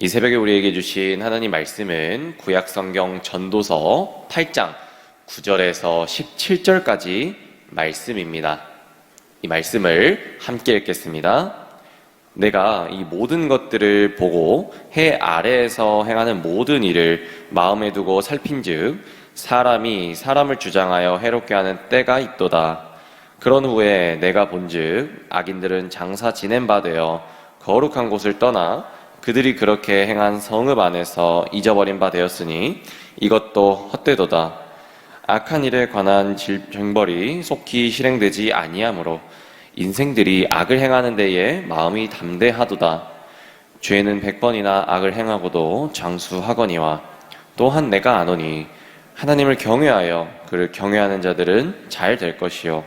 이 새벽에 우리에게 주신 하나님 말씀은 구약성경 전도서 8장 9절에서 17절까지 말씀입니다. 이 말씀을 함께 읽겠습니다. 내가 이 모든 것들을 보고 해 아래에서 행하는 모든 일을 마음에 두고 살핀즉 사람이 사람을 주장하여 해롭게 하는 때가 있도다. 그런 후에 내가 본즉 악인들은 장사 지낸 바 되어 거룩한 곳을 떠나 그들이 그렇게 행한 성읍 안에서 잊어버린 바 되었으니 이것도 헛되도다. 악한 일에 관한 징벌이 속히 실행되지 아니하므로 인생들이 악을 행하는 데에 마음이 담대하도다. 죄는 100번이나 악을 행하고도 장수하거니와 또한 내가 아노니 하나님을 경외하여 그를 경외하는 자들은 잘 될 것이요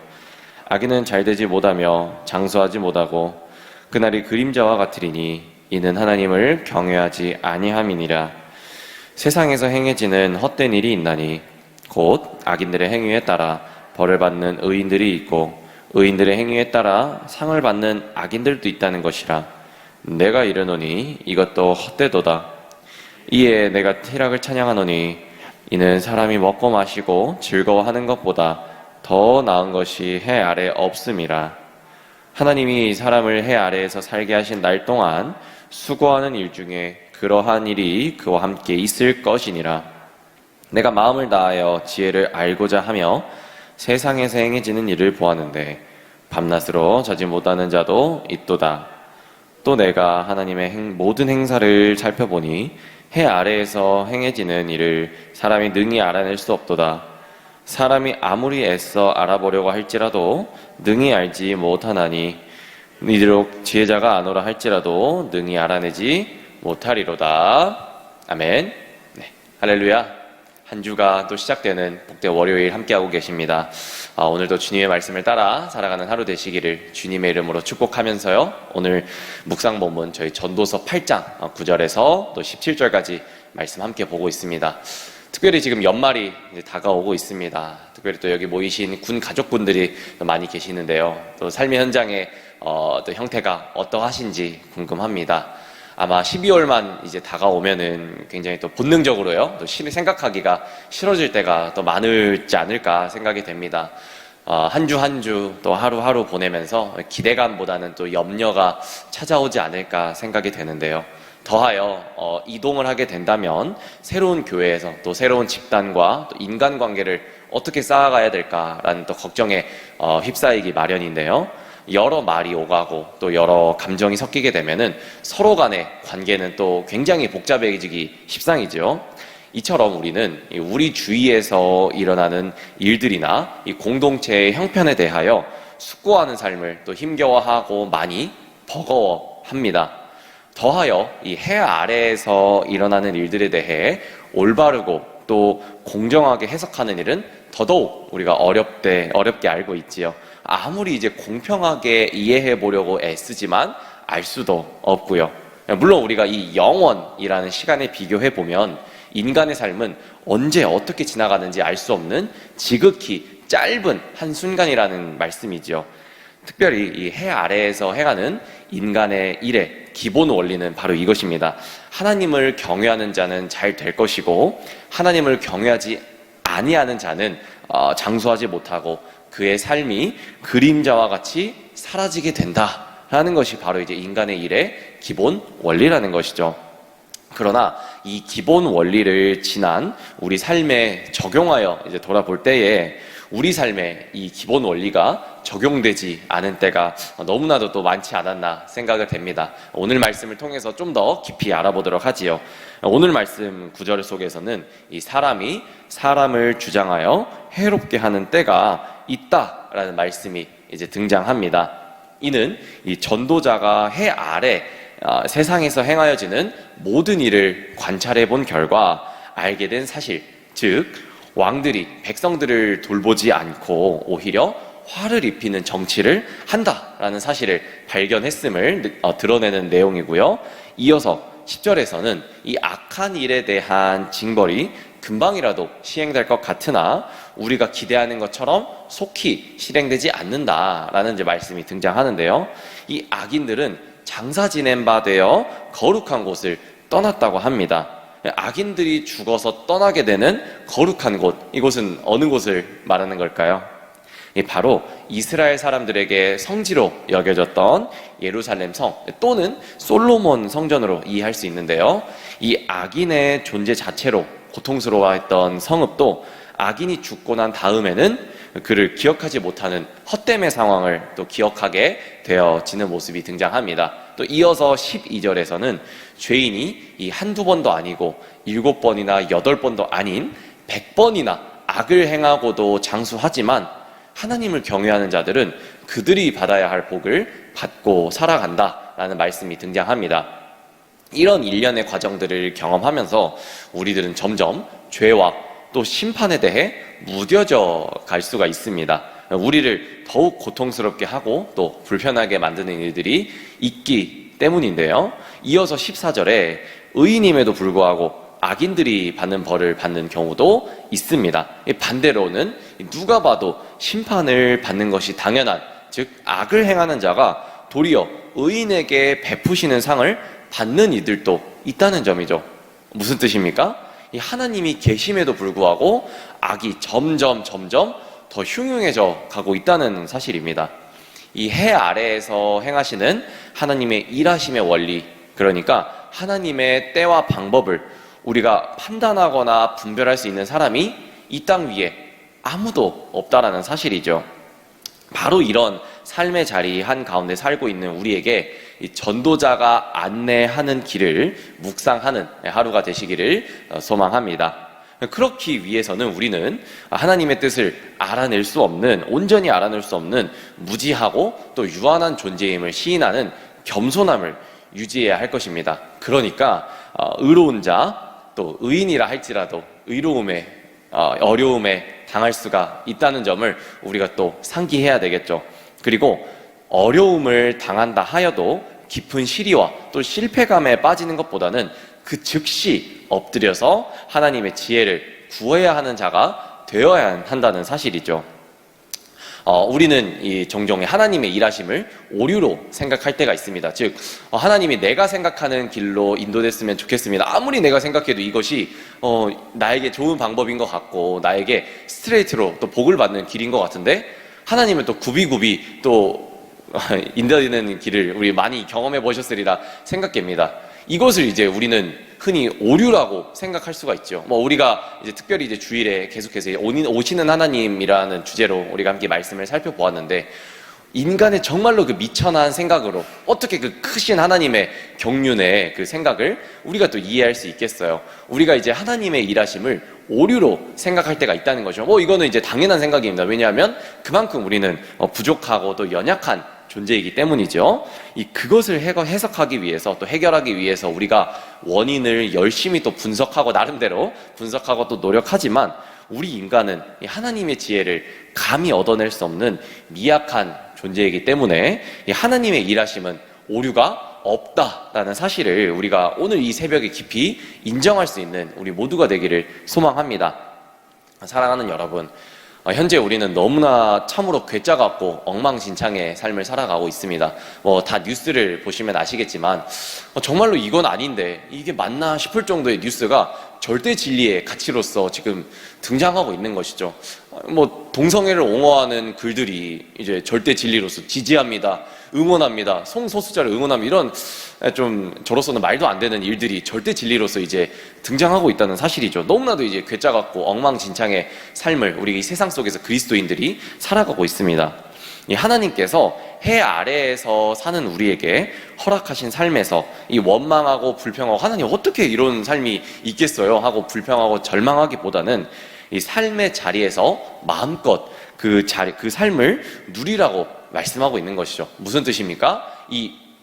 악인은 잘 되지 못하며 장수하지 못하고 그날이 그림자와 같으리니 이는 하나님을 경외하지 아니함이니라. 세상에서 행해지는 헛된 일이 있나니 곧 악인들의 행위에 따라 벌을 받는 의인들이 있고 의인들의 행위에 따라 상을 받는 악인들도 있다는 것이라. 내가 이르노니 이것도 헛되도다. 이에 내가 희락을 찬양하노니 이는 사람이 먹고 마시고 즐거워하는 것보다 더 나은 것이 해 아래 없음이라. 하나님이 사람을 해 아래에서 살게 하신 날 동안 수고하는 일 중에 그러한 일이 그와 함께 있을 것이니라. 내가 마음을 다하여 지혜를 알고자 하며 세상에서 행해지는 일을 보았는데 밤낮으로 자지 못하는 자도 있도다. 또 내가 하나님의 모든 행사를 살펴보니 해 아래에서 행해지는 일을 사람이 능히 알아낼 수 없도다. 사람이 아무리 애써 알아보려고 할지라도 능히 알지 못하나니 이대로 지혜자가 아노라 할지라도 능히 알아내지 못하리로다. 아멘. 네, 할렐루야. 한 주가 또 시작되는 복된 월요일 함께하고 계십니다. 오늘도 주님의 말씀을 따라 살아가는 하루 되시기를 주님의 이름으로 축복하면서요, 오늘 묵상 본문 저희 전도서 8장 9절에서 또 17절까지 말씀 함께 보고 있습니다. 특별히 지금 연말이 이제 다가오고 있습니다. 특별히 또 여기 모이신 군 가족분들이 또 많이 계시는데요. 또 삶의 현장에 또 형태가 어떠하신지 궁금합니다. 아마 12월만 이제 다가오면은 굉장히 또 본능적으로요, 또 생각하기가 싫어질 때가 또 많을지 않을까 생각이 됩니다. 한 주 한 주 또 하루하루 보내면서 기대감보다는 또 염려가 찾아오지 않을까 생각이 되는데요. 더하여 이동을 하게 된다면 새로운 교회에서 또 새로운 집단과 또 인간관계를 어떻게 쌓아가야 될까라는 또 걱정에 휩싸이기 마련인데요. 여러 말이 오가고 또 여러 감정이 섞이게 되면은 서로 간의 관계는 또 굉장히 복잡해지기 십상이죠. 이처럼 우리는 우리 주위에서 일어나는 일들이나 이 공동체의 형편에 대하여 숙고하는 삶을 또 힘겨워하고 많이 버거워합니다. 더하여 이 해 아래에서 일어나는 일들에 대해 올바르고 또 공정하게 해석하는 일은 더더욱 우리가 어렵게 알고 있지요. 아무리 이제 공평하게 이해해 보려고 애쓰지만 알 수도 없고요. 물론 우리가 이 영원이라는 시간에 비교해 보면 인간의 삶은 언제 어떻게 지나가는지 알 수 없는 지극히 짧은 한순간이라는 말씀이지요. 특별히 이 해 아래에서 행하는 인간의 일의 기본 원리는 바로 이것입니다. 하나님을 경외하는 자는 잘 될 것이고 하나님을 경외하지 아니하는 자는 장수하지 못하고 그의 삶이 그림자와 같이 사라지게 된다라는 것이 바로 이제 인간의 일의 기본 원리라는 것이죠. 그러나 이 기본 원리를 지난 우리 삶에 적용하여 이제 돌아볼 때에 우리 삶에 이 기본 원리가 적용되지 않은 때가 너무나도 또 많지 않았나 생각을 됩니다. 오늘 말씀을 통해서 좀 더 깊이 알아보도록 하지요. 오늘 말씀 9절 속에서는 이 사람이 사람을 주장하여 해롭게 하는 때가 있다라는 말씀이 이제 등장합니다. 이는 이 전도자가 해 아래 세상에서 행하여지는 모든 일을 관찰해 본 결과 알게 된 사실, 즉 왕들이 백성들을 돌보지 않고 오히려 화를 입히는 정치를 한다라는 사실을 발견했음을 드러내는 내용이고요. 이어서 10절에서는 이 악한 일에 대한 징벌이 금방이라도 시행될 것 같으나 우리가 기대하는 것처럼 속히 실행되지 않는다라는 이제 말씀이 등장하는데요. 이 악인들은 장사 지낸 바 되어 거룩한 곳을 떠났다고 합니다. 악인들이 죽어서 떠나게 되는 거룩한 곳, 이곳은 어느 곳을 말하는 걸까요? 바로 이스라엘 사람들에게 성지로 여겨졌던 예루살렘 성 또는 솔로몬 성전으로 이해할 수 있는데요. 이 악인의 존재 자체로 고통스러워했던 성읍도 악인이 죽고 난 다음에는 그를 기억하지 못하는 헛됨의 상황을 또 기억하게 되어지는 모습이 등장합니다. 또 이어서 12절에서는 죄인이 이 한두 번도 아니고 7번이나 8번도 아닌 100번이나 악을 행하고도 장수하지만 하나님을 경외하는 자들은 그들이 받아야 할 복을 받고 살아간다라는 말씀이 등장합니다. 이런 일련의 과정들을 경험하면서 우리들은 점점 죄와 또 심판에 대해 무뎌져 갈 수가 있습니다. 우리를 더욱 고통스럽게 하고 또 불편하게 만드는 일들이 있기 때문인데요. 이어서 14절에 의인임에도 불구하고 악인들이 받는 벌을 받는 경우도 있습니다. 반대로는 누가 봐도 심판을 받는 것이 당연한, 즉 악을 행하는 자가 도리어 의인에게 베푸시는 상을 받는 이들도 있다는 점이죠. 무슨 뜻입니까? 이 하나님이 계심에도 불구하고 악이 점점 더 흉흉해져 가고 있다는 사실입니다. 이 해 아래에서 행하시는 하나님의 일하심의 원리, 그러니까 하나님의 때와 방법을 우리가 판단하거나 분별할 수 있는 사람이 이 땅 위에 아무도 없다라는 사실이죠. 바로 이런 삶의 자리 한가운데 살고 있는 우리에게 이 전도자가 안내하는 길을 묵상하는 하루가 되시기를 소망합니다. 그렇기 위해서는 우리는 하나님의 뜻을 알아낼 수 없는, 온전히 알아낼 수 없는 무지하고 또 유한한 존재임을 시인하는 겸손함을 유지해야 할 것입니다. 그러니까 의로운 자, 또 의인이라 할지라도 의로움에 어려움에 당할 수가 있다는 점을 우리가 또 상기해야 되겠죠. 그리고 어려움을 당한다 하여도 깊은 시리와 또 실패감에 빠지는 것보다는 그 즉시 엎드려서 하나님의 지혜를 구해야 하는 자가 되어야 한다는 사실이죠. 우리는 종종 하나님의 일하심을 오류로 생각할 때가 있습니다. 즉 하나님이 내가 생각하는 길로 인도됐으면 좋겠습니다. 아무리 내가 생각해도 이것이 나에게 좋은 방법인 것 같고 나에게 스트레이트로 또 복을 받는 길인 것 같은데 하나님은 또 굽이굽이 또 인도되는 길을 우리 많이 경험해 보셨으리라 생각됩니다. 이것을 이제 우리는 흔히 오류라고 생각할 수가 있죠. 우리가 이제 특별히 이제 주일에 계속해서 오시는 하나님이라는 주제로 우리가 함께 말씀을 살펴보았는데, 인간의 정말로 그 미천한 생각으로 어떻게 그 크신 하나님의 경륜의 그 생각을 우리가 또 이해할 수 있겠어요. 우리가 이제 하나님의 일하심을 오류로 생각할 때가 있다는 거죠. 이거는 이제 당연한 생각입니다. 왜냐하면 그만큼 우리는 부족하고 또 연약한 존재이기 때문이죠. 그것을 해석하기 위해서 또 해결하기 위해서 우리가 원인을 열심히 또 분석하고 나름대로 분석하고 또 노력하지만 우리 인간은 하나님의 지혜를 감히 얻어낼 수 없는 미약한 존재이기 때문에 하나님의 일하심은 오류가 없다라는 사실을 우리가 오늘 이 새벽에 깊이 인정할 수 있는 우리 모두가 되기를 소망합니다. 사랑하는 여러분, 현재 우리는 너무나 참으로 괴짜 같고 엉망진창의 삶을 살아가고 있습니다. 다 뉴스를 보시면 아시겠지만 정말로 이건 아닌데 이게 맞나 싶을 정도의 뉴스가 절대 진리의 가치로서 지금 등장하고 있는 것이죠. 동성애를 옹호하는 글들이 이제 절대 진리로서 지지합니다, 응원합니다, 성소수자를 응원합니다, 이런 좀 저로서는 말도 안 되는 일들이 절대 진리로서 이제 등장하고 있다는 사실이죠. 너무나도 이제 괴짜 같고 엉망진창의 삶을 우리 이 세상 속에서 그리스도인들이 살아가고 있습니다. 이 하나님께서 해 아래에서 사는 우리에게 허락하신 삶에서 이 원망하고 불평하고 하나님 어떻게 이런 삶이 있겠어요 하고 불평하고 절망하기보다는 이 삶의 자리에서 마음껏 그 삶을 누리라고 말씀하고 있는 것이죠. 무슨 뜻입니까?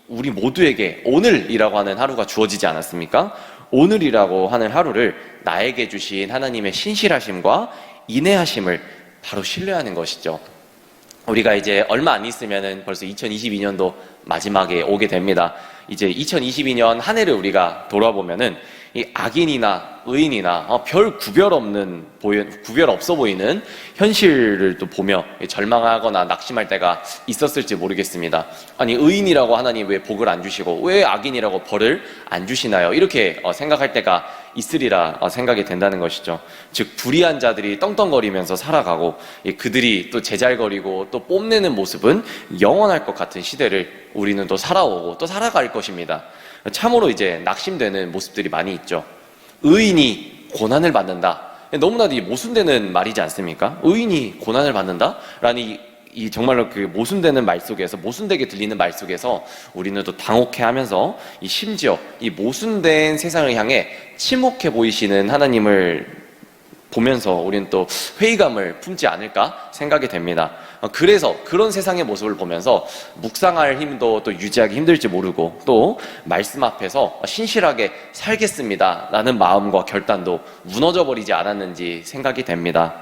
우리 모두에게 오늘이라고 하는 하루가 주어지지 않았습니까? 오늘이라고 하는 하루를 나에게 주신 하나님의 신실하심과 인내하심을 바로 신뢰하는 것이죠. 우리가 이제 얼마 안 있으면은 벌써 2022년도 마지막에 오게 됩니다. 이제 2022년 한 해를 우리가 돌아보면은 이 악인이나 의인이나 별 구별 없어 보이는 현실을 또 보며 절망하거나 낙심할 때가 있었을지 모르겠습니다. 아니, 의인이라고 하나님 왜 복을 안 주시고 왜 악인이라고 벌을 안 주시나요? 이렇게 생각할 때가 있으리라 생각이 된다는 것이죠. 즉, 불의한 자들이 떵떵거리면서 살아가고 그들이 또 제잘거리고 또 뽐내는 모습은 영원할 것 같은 시대를 우리는 또 살아오고 또 살아갈 것입니다. 참으로 이제 낙심되는 모습들이 많이 있죠. 의인이 고난을 받는다. 너무나도 모순되는 말이지 않습니까? 의인이 고난을 받는다? 라는 이 정말로 그 모순되는 말 속에서, 모순되게 들리는 말 속에서 우리는 또 당혹해하면서 심지어 이 모순된 세상을 향해 침묵해 보이시는 하나님을 보면서 우리는 또 회의감을 품지 않을까 생각이 됩니다. 그래서 그런 세상의 모습을 보면서 묵상할 힘도 또 유지하기 힘들지 모르고 또 말씀 앞에서 신실하게 살겠습니다 라는 마음과 결단도 무너져 버리지 않았는지 생각이 됩니다.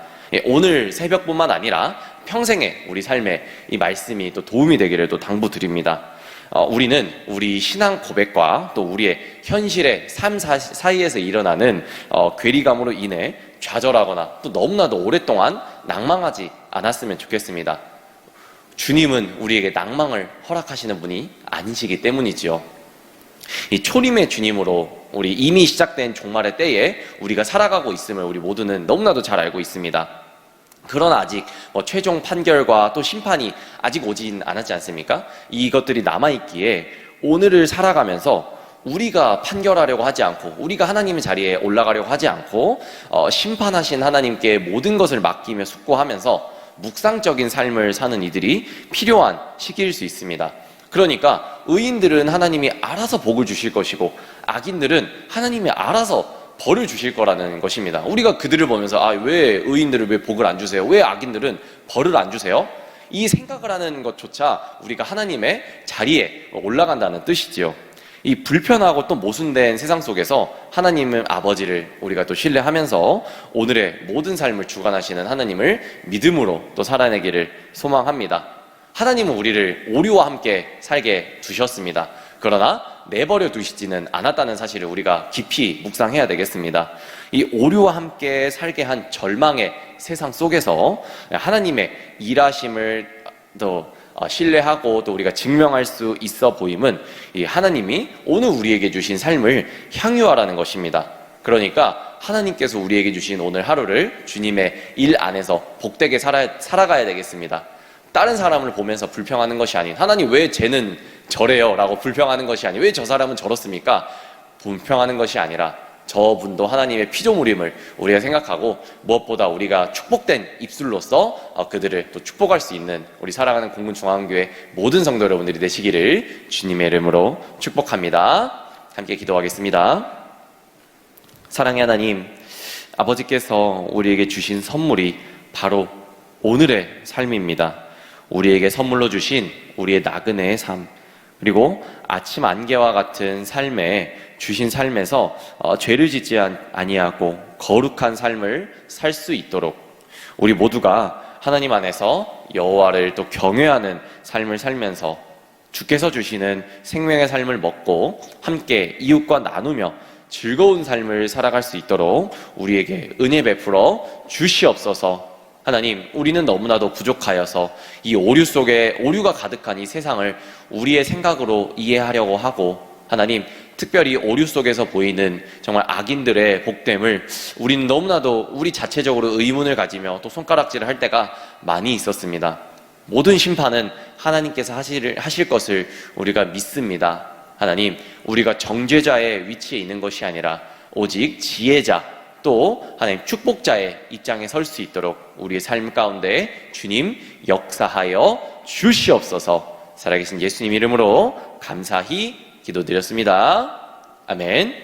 오늘 새벽뿐만 아니라 평생에 우리 삶에 이 말씀이 또 도움이 되기를 또 당부드립니다. 우리는 우리 신앙 고백과 또 우리의 현실의 삶 사이에서 일어나는 괴리감으로 인해 좌절하거나 또 너무나도 오랫동안 낭망하지 않았으면 좋겠습니다. 주님은 우리에게 낭망을 허락하시는 분이 아니시기 때문이지요. 이 초림의 주님으로 우리 이미 시작된 종말의 때에 우리가 살아가고 있음을 우리 모두는 너무나도 잘 알고 있습니다. 그러나 아직 최종 판결과 또 심판이 아직 오진 않았지 않습니까? 이것들이 남아있기에 오늘을 살아가면서 우리가 판결하려고 하지 않고 우리가 하나님의 자리에 올라가려고 하지 않고 심판하신 하나님께 모든 것을 맡기며 숙고하면서 묵상적인 삶을 사는 이들이 필요한 시기일 수 있습니다. 그러니까 의인들은 하나님이 알아서 복을 주실 것이고 악인들은 하나님이 알아서 벌을 주실 거라는 것입니다. 우리가 그들을 보면서 왜 의인들을 왜 복을 안 주세요? 왜 악인들은 벌을 안 주세요? 이 생각을 하는 것조차 우리가 하나님의 자리에 올라간다는 뜻이지요. 이 불편하고 또 모순된 세상 속에서 하나님은 아버지를 우리가 또 신뢰하면서 오늘의 모든 삶을 주관하시는 하나님을 믿음으로 또 살아내기를 소망합니다. 하나님은 우리를 오류와 함께 살게 두셨습니다. 그러나 내버려 두시지는 않았다는 사실을 우리가 깊이 묵상해야 되겠습니다. 이 오류와 함께 살게 한 절망의 세상 속에서 하나님의 일하심을 더 신뢰하고 또 우리가 증명할 수 있어 보임은 이 하나님이 오늘 우리에게 주신 삶을 향유하라는 것입니다. 그러니까 하나님께서 우리에게 주신 오늘 하루를 주님의 일 안에서 복되게 살아가야 되겠습니다. 다른 사람을 보면서 불평하는 것이 아닌, 하나님 왜 쟤는 저래요? 라고 불평하는 것이 아닌, 왜 저 사람은 저렇습니까? 불평하는 것이 아니라 저분도 하나님의 피조물임을 우리가 생각하고 무엇보다 우리가 축복된 입술로서 그들을 또 축복할 수 있는 우리 사랑하는 공군중앙교회 모든 성도 여러분들이 되시기를 주님의 이름으로 축복합니다. 함께 기도하겠습니다. 사랑의 하나님, 아버지께서 우리에게 주신 선물이 바로 오늘의 삶입니다. 우리에게 선물로 주신 우리의 나그네의 삶, 그리고 아침 안개와 같은 삶에 주신 삶에서 죄를 짓지 아니하고 거룩한 삶을 살 수 있도록 우리 모두가 하나님 안에서 여호와를 또 경외하는 삶을 살면서 주께서 주시는 생명의 삶을 먹고 함께 이웃과 나누며 즐거운 삶을 살아갈 수 있도록 우리에게 은혜 베풀어 주시옵소서. 하나님, 우리는 너무나도 부족하여서 이 오류 속에 오류가 가득한 이 세상을 우리의 생각으로 이해하려고 하고, 하나님, 특별히 오류 속에서 보이는 정말 악인들의 복됨을 우리는 너무나도 우리 자체적으로 의문을 가지며 또 손가락질을 할 때가 많이 있었습니다. 모든 심판은 하나님께서 하실 것을 우리가 믿습니다. 하나님, 우리가 정죄자의 위치에 있는 것이 아니라 오직 지혜자, 또 하나님 축복자의 입장에 설 수 있도록 우리의 삶 가운데 주님 역사하여 주시옵소서. 살아계신 예수님 이름으로 감사히 기도드렸습니다. 아멘.